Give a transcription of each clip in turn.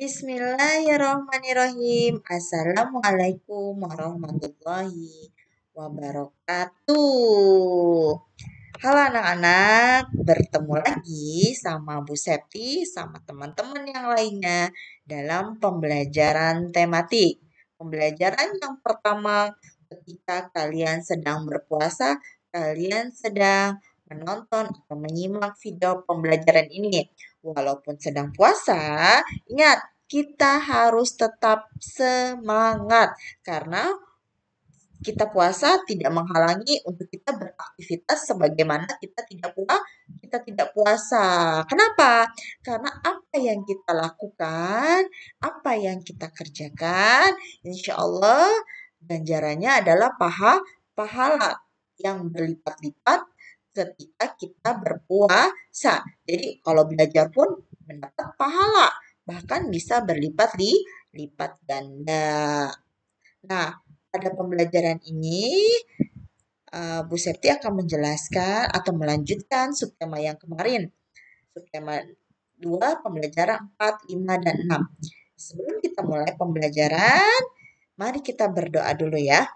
Bismillahirrahmanirrahim. Assalamualaikum warahmatullahi wabarakatuh. Halo anak-anak, bertemu lagi sama Bu Septi sama teman-teman yang lainnya dalam pembelajaran tematik. Pembelajaran yang pertama ketika kalian sedang berpuasa, kalian sedang menonton atau menyimak video pembelajaran ini. Walaupun sedang puasa, ingat kita harus tetap semangat karena kita puasa tidak menghalangi untuk kita beraktivitas sebagaimana kita tidak puasa. Kenapa? Karena apa yang kita lakukan, apa yang kita kerjakan, insya Allah ganjarannya adalah pahala yang berlipat-lipat ketika kita berpuasa. Jadi kalau belajar pun mendapat pahala, bahkan bisa berlipat-lipat ganda. Nah, pada pembelajaran ini Bu Septi akan menjelaskan atau melanjutkan subtema yang kemarin. Subtema 2, pembelajaran 4, 5, dan 6. Sebelum kita mulai pembelajaran, mari kita berdoa dulu ya.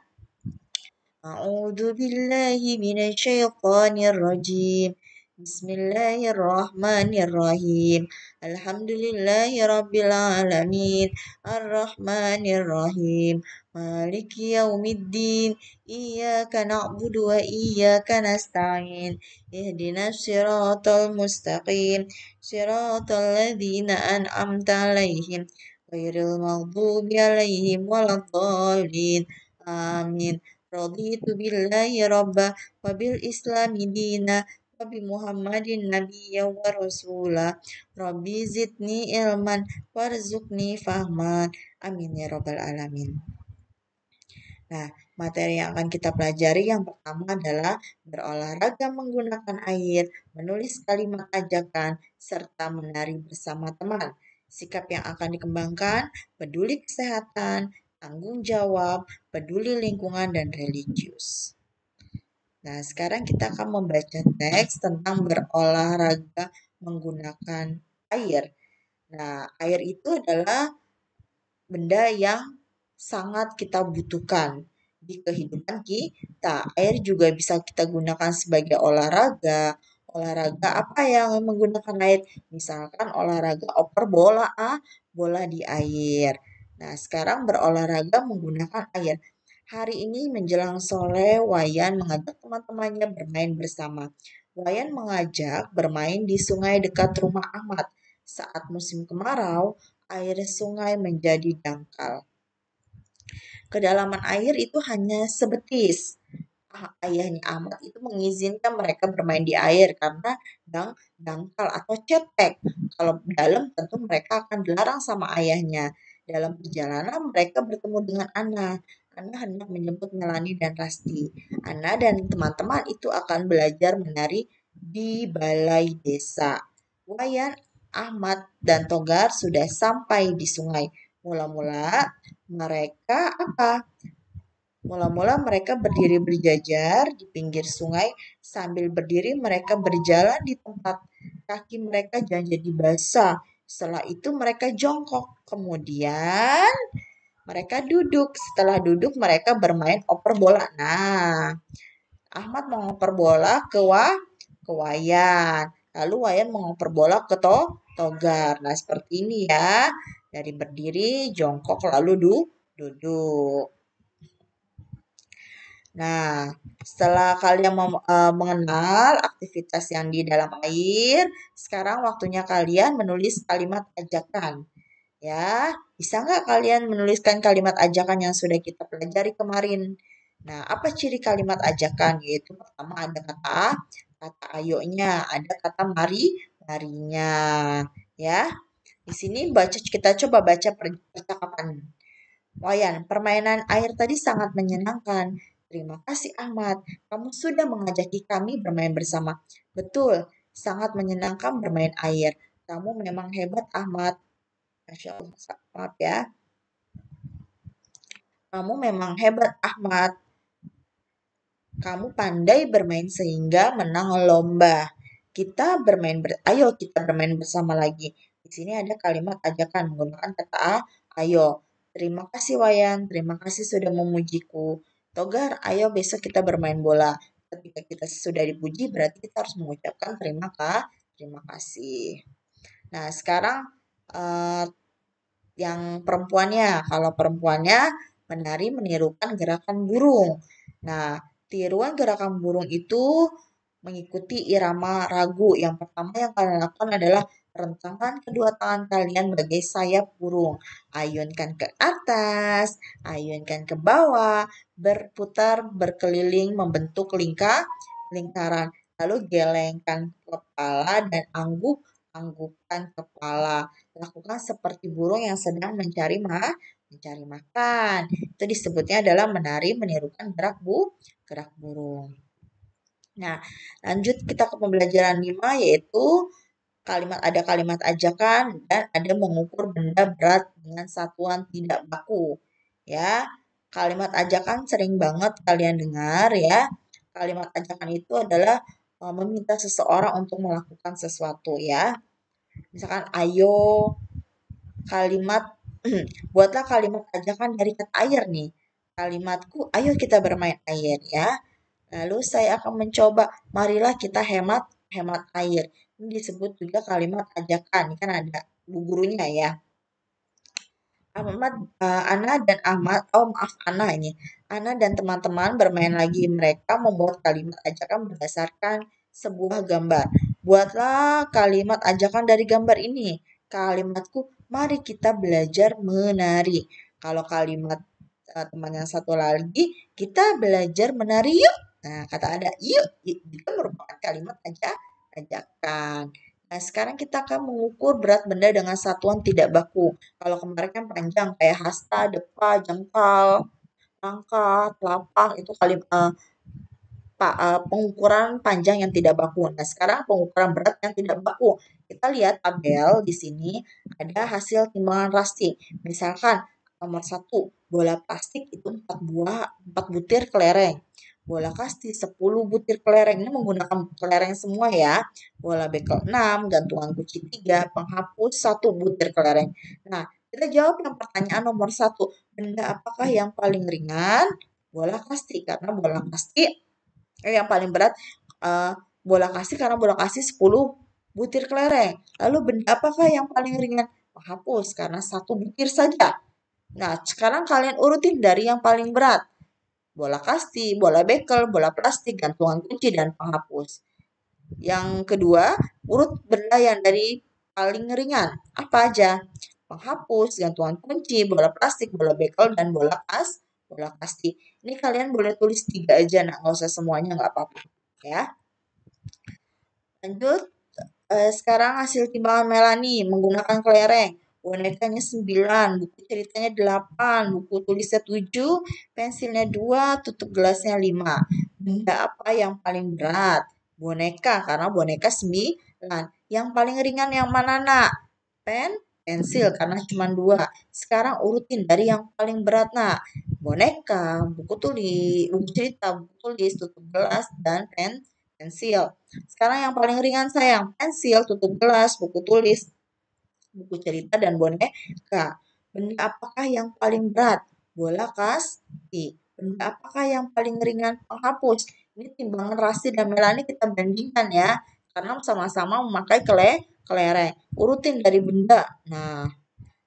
A'udzu billahi minasyaitonir rajim. Bismillahirrahmanirrahim. Alhamdulillahirabbil alamin. Arrahmanirrahim. Maliki yaumiddin. Iyyaka na'budu wa iyyaka nasta'in. Ihdinas siratal mustaqim. Siratal ladzina an'amta 'alaihim ghairil maghdubi 'alaihim waladdallin. Amin. Raditu billahi rabba wa bil islami dina wa bi Muhammadin nabiyya wa rasula. Rabbi zidni ilman warzuqni fahman. Amin ya rabbal alamin. Nah, materi yang akan kita pelajari yang pertama adalah berolahraga menggunakan air, menulis kalimat ajakan, serta menari bersama teman. Sikap yang akan dikembangkan, peduli kesehatan, tanggung jawab, peduli lingkungan, dan religius. Nah, sekarang kita akan membaca teks tentang berolahraga menggunakan air. Nah, air itu adalah benda yang sangat kita butuhkan di kehidupan kita. Air juga bisa kita gunakan sebagai olahraga. Olahraga apa yang menggunakan air? Misalkan olahraga oper bola, bola di air. Nah, sekarang berolahraga menggunakan air. Hari ini menjelang sore, Wayan mengajak teman-temannya bermain bersama. Wayan mengajak bermain di sungai dekat rumah Ahmad. Saat musim kemarau, air sungai menjadi dangkal. Kedalaman air itu hanya sebetis. Ayahnya Ahmad itu mengizinkan mereka bermain di air karena dangkal atau cetek. Kalau dalam tentu mereka akan dilarang sama ayahnya. Dalam perjalanan mereka bertemu dengan Ana. Ana hendak menjemput Melani dan Rasti. Ana dan teman-teman itu akan belajar menari di balai desa. Wayan, Ahmad, dan Togar sudah sampai di sungai. Mula-mula mereka apa? Mula-mula mereka berdiri berjajar di pinggir sungai. Sambil berdiri mereka berjalan di tempat. Kaki mereka jangan jadi basah. Setelah itu mereka jongkok. Kemudian mereka duduk. Setelah duduk mereka bermain oper bola. Nah, Ahmad mengoper bola ke Wayan. Lalu Wayan mengoper bola ke Togar. Nah, seperti ini ya. Dari berdiri, jongkok, lalu duduk. Nah, setelah kalian mengenal aktivitas yang di dalam air, sekarang waktunya kalian menulis kalimat ajakan. Ya, bisa nggak kalian menuliskan kalimat ajakan yang sudah kita pelajari kemarin? Nah, apa ciri kalimat ajakan? Yaitu pertama ada kata ayonya, ada kata marinya. Ya, di sini kita coba baca percakapan. Wayan, permainan air tadi sangat menyenangkan. Terima kasih Ahmad, kamu sudah mengajaki kami bermain bersama. Betul, sangat menyenangkan bermain air. Kamu memang hebat Ahmad. Masya Allah, maaf ya. Kamu memang hebat Ahmad. Kamu pandai bermain sehingga menang lomba. Ayo kita bermain bersama lagi. Di sini ada kalimat ajakan menggunakan kata ayo. Terima kasih Wayan, terima kasih sudah memujiku. Togar, ayo besok kita bermain bola. Ketika kita sudah dipuji, berarti kita harus mengucapkan terima kasih. Nah, sekarang eh, yang perempuannya. Kalau perempuannya menari menirukan gerakan burung. Nah, tiruan gerakan burung itu mengikuti irama ragu. Yang pertama yang kalian lakukan adalah rentangkan kedua tangan kalian bagai sayap burung. Ayunkan ke atas, ayunkan ke bawah, berputar berkeliling membentuk lingkaran. Lalu gelengkan kepala dan anggukkan kepala. Lakukan seperti burung yang sedang mencari makan. Itu disebutnya adalah menari menirukan gerak burung. Nah, lanjut kita ke pembelajaran 5 yaitu ada kalimat ajakan dan ada mengukur benda berat dengan satuan tidak baku. Ya, kalimat ajakan sering banget kalian dengar ya. Kalimat ajakan itu adalah meminta seseorang untuk melakukan sesuatu ya. Misalkan ayo, kalimat buatlah kalimat ajakan dari kata air nih. Kalimatku, ayo kita bermain air ya. Lalu saya akan mencoba, marilah kita hemat hemat air. Ini disebut juga kalimat ajakan. Ini kan ada gurunya ya. Ana dan Ahmad, oh maaf Ana ini. Ana dan teman-teman bermain lagi. Mereka membuat kalimat ajakan berdasarkan sebuah gambar. Buatlah kalimat ajakan dari gambar ini. Kalimatku, mari kita belajar menari. Kalau kalimat teman yang satu lagi, kita belajar menari yuk. Nah, kata ada yuk, itu merupakan kalimat ajakan. Nah, sekarang kita akan mengukur berat benda dengan satuan tidak baku. Kalau kemarin kan panjang kayak hasta, depa, jengkal, angka, telapak itu pengukuran panjang yang tidak baku. Nah, sekarang pengukuran berat yang tidak baku. Kita lihat tabel di sini ada hasil timbangan rasti. Misalkan nomor 1, bola plastik itu 4 butir kelereng. Bola kasti 10 butir kelereng. Ini menggunakan kelereng semua ya. Bola bekel 6, gantungan kunci 3, penghapus 1 butir kelereng. Nah, kita jawab yang pertanyaan nomor 1. Benda apakah yang paling ringan? Bola kasti, karena bola kasti yang paling berat uh, bola kasih karena bola kasih 10 butir kelereng. Lalu benda apakah yang paling ringan? Menghapus karena 1 butir saja. Nah, sekarang kalian urutin dari yang paling berat. Bola kasti, bola bekel, bola plastik, gantungan kunci, dan penghapus. Yang kedua, urut benda yang dari paling ringan. Apa aja? Penghapus, gantungan kunci, bola plastik, bola bekel, dan bola kasti. Ini kalian boleh tulis 3 aja, nah nggak usah semuanya, nggak apa-apa. Ya, lanjut. Sekarang hasil timbangan Melani menggunakan kelereng. Bonekanya 9, buku ceritanya 8, buku tulisnya 7, pensilnya 2, tutup gelasnya 5. Benda apa yang paling berat? Boneka, karena boneka 9. Yang paling ringan yang mana, nak? Pensil, karena cuma 2. Sekarang urutin dari yang paling berat, nak. Boneka, buku tulis, buku cerita, buku tulis, tutup gelas, dan pensil. Sekarang yang paling ringan sayang, pensil, tutup gelas, buku tulis, buku cerita, dan boneka. Benda apakah yang paling berat? Bola kasti. Benda apakah yang paling ringan? Penghapus. Ini timbangan Rasti dan Melani kita bandingkan ya. Karena sama-sama memakai kelereng. Urutin dari benda. Nah,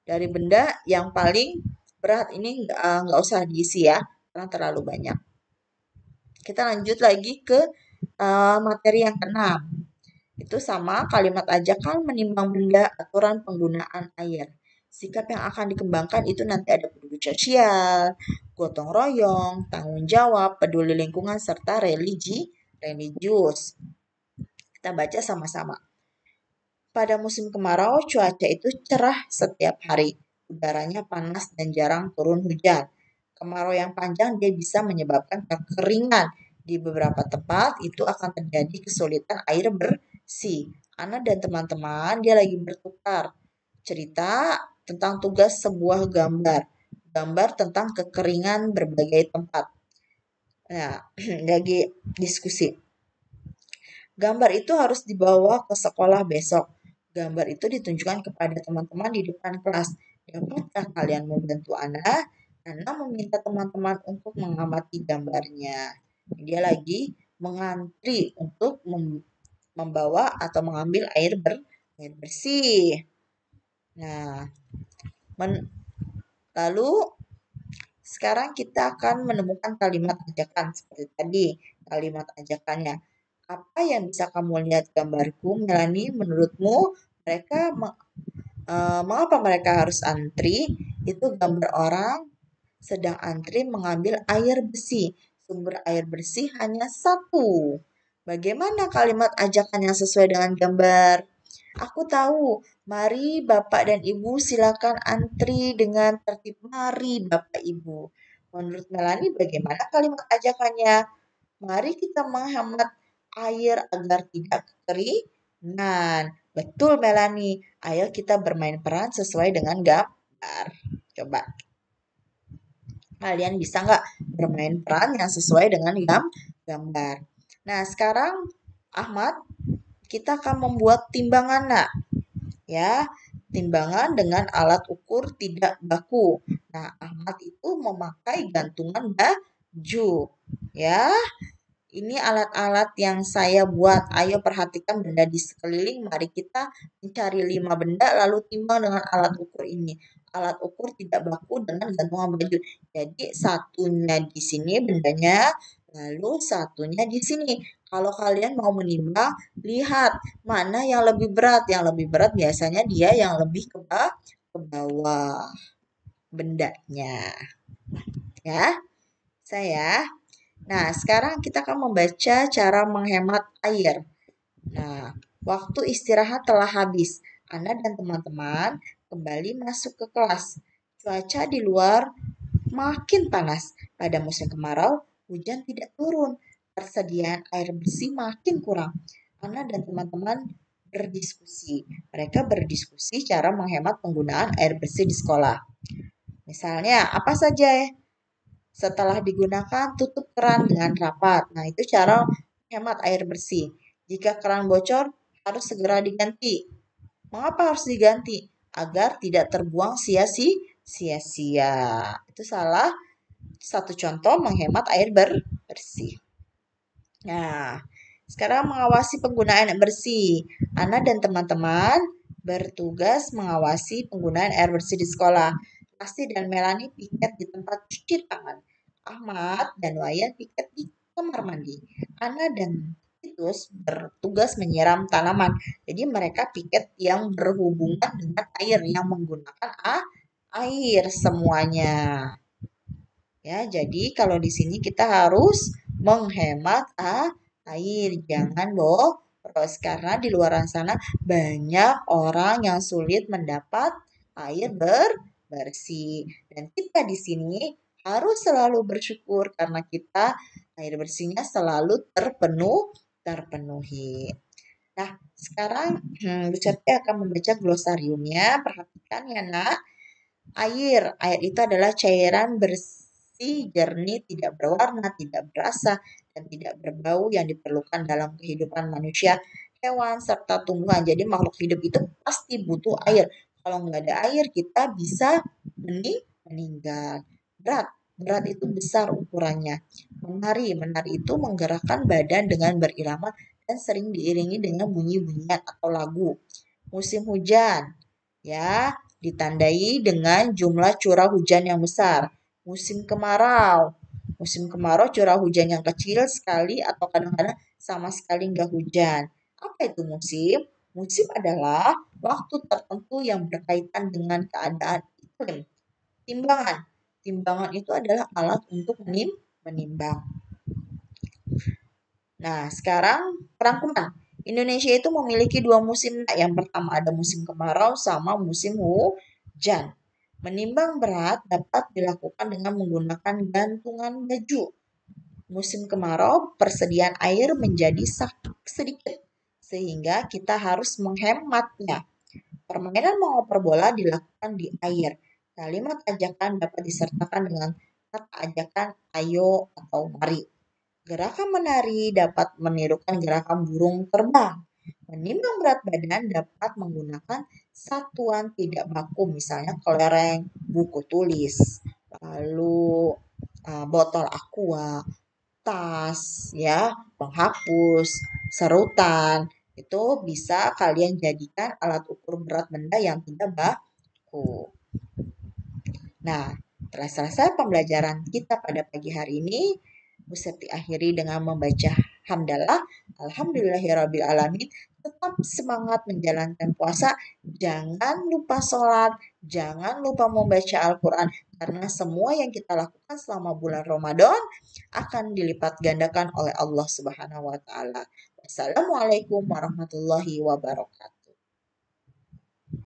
dari benda yang paling berat ini nggak usah diisi ya. Karena terlalu banyak. Kita lanjut lagi ke materi yang keenam. Itu sama kalimat ajakan menimbang benda aturan penggunaan air. Sikap yang akan dikembangkan itu nanti ada peduli sosial, gotong royong, tanggung jawab, peduli lingkungan, serta religius. Kita baca sama-sama. Pada musim kemarau, cuaca itu cerah setiap hari. Udaranya panas dan jarang turun hujan. Kemarau yang panjang dia bisa menyebabkan kekeringan. Di beberapa tempat itu akan terjadi kesulitan air bersih. Ana dan teman-teman dia lagi bertukar cerita tentang tugas sebuah gambar. Gambar tentang kekeringan berbagai tempat. Nah, lagi diskusi. Gambar itu harus dibawa ke sekolah besok. Gambar itu ditunjukkan kepada teman-teman di depan kelas. Dapatkah kalian membantu Ana? Ana meminta teman-teman untuk mengamati gambarnya. Dia lagi mengantri untuk membawa atau mengambil air bersih. Nah, lalu sekarang kita akan menemukan kalimat ajakan seperti tadi. Kalimat ajakannya. Apa yang bisa kamu lihat gambarku, Melanie? Menurutmu mereka mengapa mereka harus antri? Itu gambar orang sedang antri mengambil air bersih. Sumber air bersih hanya satu. Bagaimana kalimat ajakan yang sesuai dengan gambar? Aku tahu. Mari Bapak dan Ibu silakan antri dengan tertib. Mari Bapak Ibu. Menurut Melani bagaimana kalimat ajakannya? Mari kita menghemat air agar tidak kekeringan. Betul Melani. Ayo kita bermain peran sesuai dengan gambar. Coba. Kalian bisa nggak bermain peran yang sesuai dengan gambar? Nah, sekarang Ahmad, kita akan membuat timbangan, nak. Ya, timbangan dengan alat ukur tidak baku. Nah, Ahmad itu memakai gantungan baju. Ya, ini alat-alat yang saya buat. Ayo perhatikan benda di sekeliling. Mari kita mencari 5 benda lalu timbang dengan alat ukur ini. Alat ukur tidak baku dengan gantungan baju. Jadi satunya di sini bendanya, lalu satunya di sini. Kalau kalian mau menimbang, lihat mana yang lebih berat. Yang lebih berat biasanya dia yang lebih ke bawah bendanya. Ya, saya. Nah, sekarang kita akan membaca cara menghemat air. Nah, waktu istirahat telah habis. Ana dan teman-teman kembali masuk ke kelas. Cuaca di luar makin panas. Pada musim kemarau, hujan tidak turun. Persediaan air bersih makin kurang. Ana dan teman-teman berdiskusi. Mereka berdiskusi cara menghemat penggunaan air bersih di sekolah. Misalnya, apa saja ya? Setelah digunakan, tutup keran dengan rapat. Nah, itu cara hemat air bersih. Jika keran bocor, harus segera diganti. Mengapa harus diganti? Agar tidak terbuang sia-sia. Itu salah satu contoh menghemat air bersih. Nah, sekarang mengawasi penggunaan air bersih. Ana dan teman-teman bertugas mengawasi penggunaan air bersih di sekolah. Pasti dan Melani piket di tempat cuci tangan. Ahmad dan Wayan piket di kamar mandi. Ana dan Titus bertugas menyiram tanaman. Jadi mereka piket yang berhubungan dengan air, yang menggunakan air semuanya. Ya, jadi kalau di sini kita harus menghemat air. Jangan boros karena di luar sana banyak orang yang sulit mendapat air bersih. Dan kita di sini harus selalu bersyukur karena kita air bersihnya selalu terpenuhi. Nah, sekarang Bu Certi akan membaca glosariumnya. Perhatikan ya, Nak. Air itu adalah cairan bersih, jernih, tidak berwarna, tidak berasa, dan tidak berbau yang diperlukan dalam kehidupan manusia, hewan, serta tumbuhan. Jadi makhluk hidup itu pasti butuh air. Kalau nggak ada air, kita bisa meninggal. Berat itu besar ukurannya. Menari itu menggerakkan badan dengan berirama dan sering diiringi dengan bunyi-bunyian atau lagu. Musim hujan, ya, ditandai dengan jumlah curah hujan yang besar. Musim kemarau curah hujan yang kecil sekali atau kadang-kadang sama sekali nggak hujan. Apa itu musim? Musim adalah waktu tertentu yang berkaitan dengan keadaan iklim. Timbangan itu adalah alat untuk menimbang. Nah, sekarang perangkuman. Indonesia itu memiliki 2 musim. Yang pertama ada musim kemarau sama musim hujan. Menimbang berat dapat dilakukan dengan menggunakan gantungan baju. Musim kemarau persediaan air menjadi sedikit sehingga kita harus menghematnya. Permainan mengoper bola dilakukan di air. Kalimat ajakan dapat disertakan dengan kata ajakan ayo atau mari. Gerakan menari dapat menirukan gerakan burung terbang. Menimbang berat badan dapat menggunakan satuan tidak baku, misalnya kelereng, buku tulis, lalu botol aqua, tas, ya, penghapus, serutan. Itu bisa kalian jadikan alat ukur berat benda yang tidak baku. Nah, telah selesai pembelajaran kita pada pagi hari ini. Bu Septi akhiri dengan membaca hamdalah, alhamdulillahirabbil alamin. Tetap semangat menjalankan puasa, jangan lupa sholat, jangan lupa membaca Al-Quran, karena semua yang kita lakukan selama bulan Ramadan akan dilipat gandakan oleh Allah Subhanahu wa Ta'ala. Wassalamualaikum warahmatullahi wabarakatuh.